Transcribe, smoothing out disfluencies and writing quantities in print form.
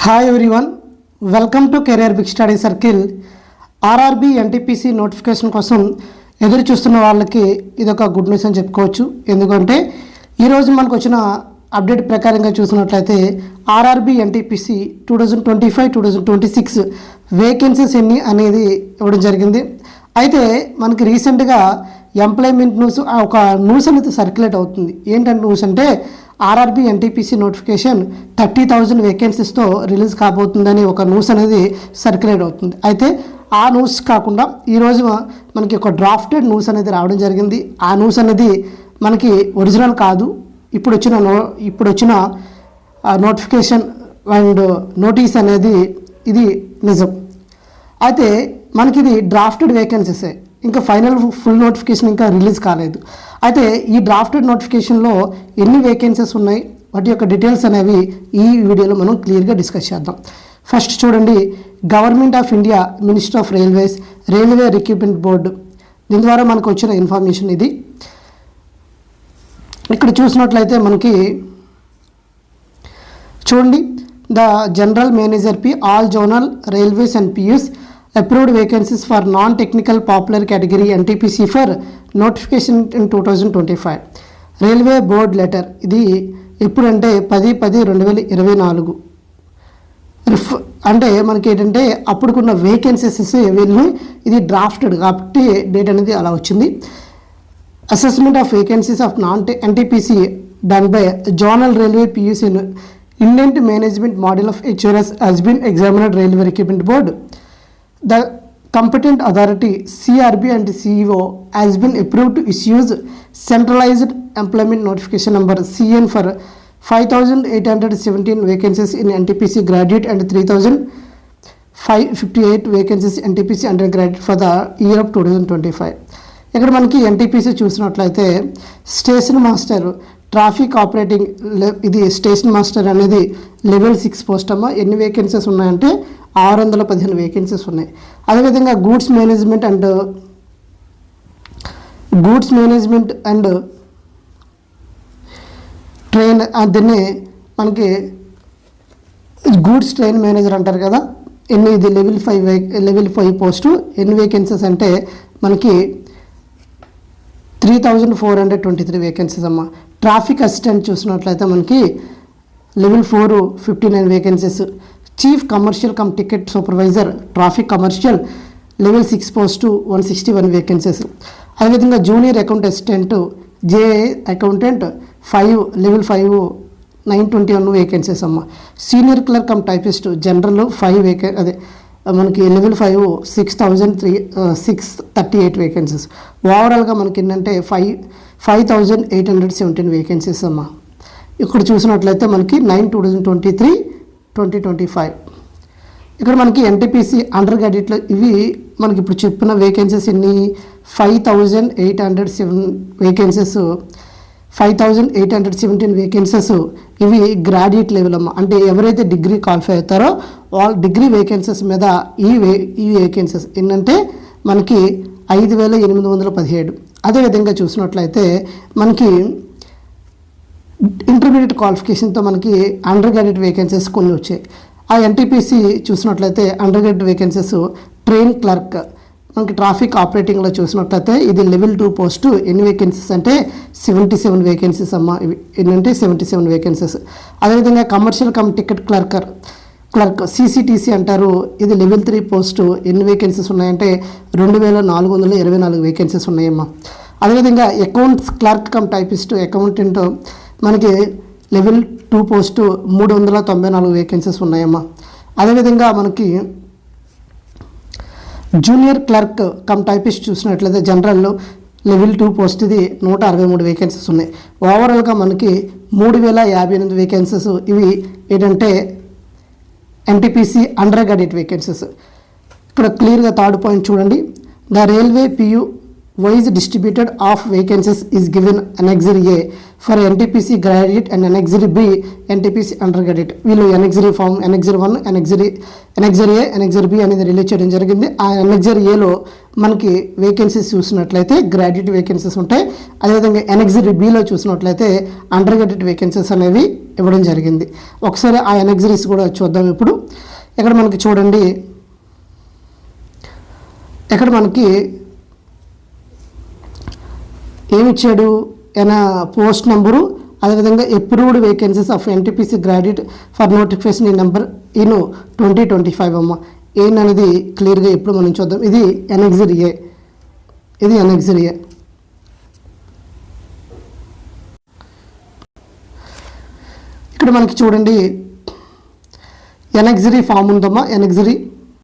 Hi everyone, welcome to career big study circle. RRB NTPC notification కోసం ఎదురు చూస్తున్న వాళ్ళకి ఇదొక గుడ్ న్యూస్ అని చెప్పుకోవచ్చు. ఎందుకంటే ఈరోజు మనకు వచ్చిన అప్డేట్ ప్రకారంగా చూసినట్లయితే ఆర్ఆర్బి ఎన్టీపీసీ 2025-2026 వేకెన్సీస్ ఎన్ని అనేది ఇవ్వడం జరిగింది. అయితే మనకి రీసెంట్గా ఎంప్లాయ్మెంట్ న్యూస్ ఒక న్యూస్ అనేది సర్క్యులేట్ అవుతుంది. ఏంటంటే న్యూస్ అంటే ఆర్ఆర్బి ఎన్టీపీసీ నోటిఫికేషన్ 30,000 వేకెన్సీస్తో రిలీజ్ కాబోతుందని ఒక న్యూస్ అనేది సర్క్యులేట్ అవుతుంది. అయితే ఆ న్యూస్ కాకుండా ఈరోజు మనకి ఒక డ్రాఫ్టెడ్ న్యూస్ అనేది రావడం జరిగింది. ఆ న్యూస్ అనేది మనకి ఒరిజినల్ కాదు, ఇప్పుడు వచ్చిన నోటిఫికేషన్ అండ్ నోటీస్ అనేది ఇది నిజం. అయితే మనకి ఇది డ్రాఫ్టెడ్ వేకెన్సీసే, ఇంకా ఫైనల్ ఫుల్ నోటిఫికేషన్ ఇంకా రిలీజ్ కాలేదు. అయితే ఈ డ్రాఫ్టెడ్ నోటిఫికేషన్లో ఎన్ని వేకెన్సీస్ ఉన్నాయి, వాటి యొక్క డీటెయిల్స్ అనేవి ఈ వీడియోలో మనం క్లియర్గా డిస్కస్ చేద్దాం. ఫస్ట్ చూడండి, government of India minister of railways railway recruitment board, దీని ద్వారా మనకు వచ్చిన ఇన్ఫర్మేషన్ ఇది. ఇక్కడ చూసినట్లయితే మనకి చూడండి, the general manager P all zonal railways and PUs approved vacancies for non-technical popular category NTPC for notification in 2025. Railway board letter, ఇది ఎప్పుడంటే 10/10/2024. అంటే మనకి ఏంటంటే అప్పుడుకున్న వేకెన్సీస్ వెళ్ళి ఇది డ్రాఫ్టెడ్ కాబట్టి డేట్ అనేది అలా వచ్చింది. Assessment of vacancies of non NTPC done by zonal railway PUs indent management model of HRS has been examined railway recruitment board. The competent authority CRB and CEO has been approved to issue centralized employment notification number CN for 5,817 vacancies in NTPC graduate and 3,558 vacancies NTPC undergraduate for the year of 2025. ఇక్కడ మనకి NTPC చూసినట్లయితే station master traffic operating, ఇది station master అనేది level 6 post అమ్మ. ఎన్ని vacancies ఉన్నాయంటే 615 vacancies ఉన్నాయి. అదేవిధంగా గూడ్స్ మేనేజ్మెంట్ అండ్ ట్రైన్, దీన్ని మనకి గూడ్స్ ట్రైన్ మేనేజర్ అంటారు కదా. ఇది లెవెల్ 5 పోస్టు. ఎన్ని వేకెన్సీస్ అంటే మనకి 3,423 వేకెన్సీస్ అమ్మ. ట్రాఫిక్ అసిస్టెంట్ చూసినట్లయితే మనకి level 4 59 vacancies. Chief commercial cum ticket supervisor traffic commercial level 6 post 161 vacancies. అదేవిధంగా junior account assistant JA accountant 5 level 5 921 vacancies అమ్మ. Senior clerk cum typist general 5 అదే మనకి లెవెల్ 5 638 వేకెన్సీస్. ఓవరాల్గా మనకి ఏంటంటే 5,817 వేకెన్సీస్ అమ్మ. ఇక్కడ చూసినట్లయితే మనకి 9/2023-2025. ఇక్కడ మనకి ఎన్టీపీసీ అండర్ గ్రాడ్యుయేట్లో ఇవి మనకి ఇప్పుడు చెప్పిన వేకెన్సీస్ ఎన్ని 5,807 వేకెన్సీస్. 5,817 వేకెన్సీస్ ఇవి గ్రాడ్యుయేట్ లెవెల్ అమ్మ. అంటే ఎవరైతే డిగ్రీ క్వాలిఫై అవుతారో వాళ్ళ డిగ్రీ వేకెన్సీస్ మీద ఈ వేకెన్సీస్ ఏంటంటే మనకి 5,817. అదేవిధంగా చూసినట్లయితే మనకి ఇంటర్మీడియట్ క్వాలిఫికేషన్తో మనకి అండర్ గ్రాడ్యుయేట్ వేకెన్సీస్ కొన్ని వచ్చాయి. ఆ ఎన్టీపీసీ చూసినట్లయితే under graduate vacancies train clerk మనకి ట్రాఫిక్ ఆపరేటింగ్లో చూసినట్లయితే ఇది లెవెల్ 2 పోస్టు. ఎన్ని వేకెన్సీస్ అంటే 77 వేకెన్సీస్ అమ్మ. ఇవి ఏంటంటే 77 వేకెన్సీస్. అదేవిధంగా commercial cum ticket clerk CCTC అంటారు, ఇది లెవెల్ 3 పోస్టు. ఎన్ని వేకెన్సీస్ ఉన్నాయంటే 2,424 వేకెన్సీస్ ఉన్నాయమ్మా. అదేవిధంగా accounts clerk cum typist accountant మనకి లెవెల్ 2 పోస్టు 394 వేకెన్సీస్ ఉన్నాయమ్మా. అదేవిధంగా మనకి జూనియర్ క్లర్క్ కమ్ టైపిస్ట్ చూసినట్లయితే జనరల్లో లెవెల్ 2 పోస్ట్, ఇది 163 వేకెన్సీస్ ఉన్నాయి. ఓవరాల్గా మనకి 3,058 వేకెన్సీస్ ఇవి ఏంటంటే ఎన్టీపీసీ అండర్ గ్రాడ్యుయేట్ వేకెన్సీస్. ఇక్కడ క్లియర్గా థర్డ్ పాయింట్ చూడండి, the railway PU wise distributed of vacancies is given annexure A for NTPC graduate and annexure B NTPC undergraduate. వీళ్ళు annexure form annexure 1, annexure A, annexure B అనేది release చేయడం జరిగింది. ఆ annexure ఏలో మనకి vacancies చూసినట్లయితే graduate vacancies ఉంటాయి. అదేవిధంగా అనెక్సరీ బిలో చూసినట్లయితే అండర్ గ్రాడ్యుయేట్ వేకెన్సీస్ అనేవి ఇవ్వడం జరిగింది. ఒకసారి ఆ అనెక్సరీస్ కూడా చూద్దాం. ఇప్పుడు ఇక్కడ మనకి చూడండి, ఇక్కడ మనకి ఏమిచ్చాడు, పోస్ట్ నెంబరు, అదేవిధంగా approved vacancies of NTPC graduate for notification ఈ నెంబర్ ఇన్ 2025 అమ్మ. ఏంటనేది క్లియర్గా ఇప్పుడు మనం చూద్దాం. ఇది అనెక్సరీ ఏ, ఇది అనెక్సరీ ఏ. ఇక్కడ మనకి చూడండి అనెక్సరీ ఫామ్ ఉందమ్మా. అనెక్సరీ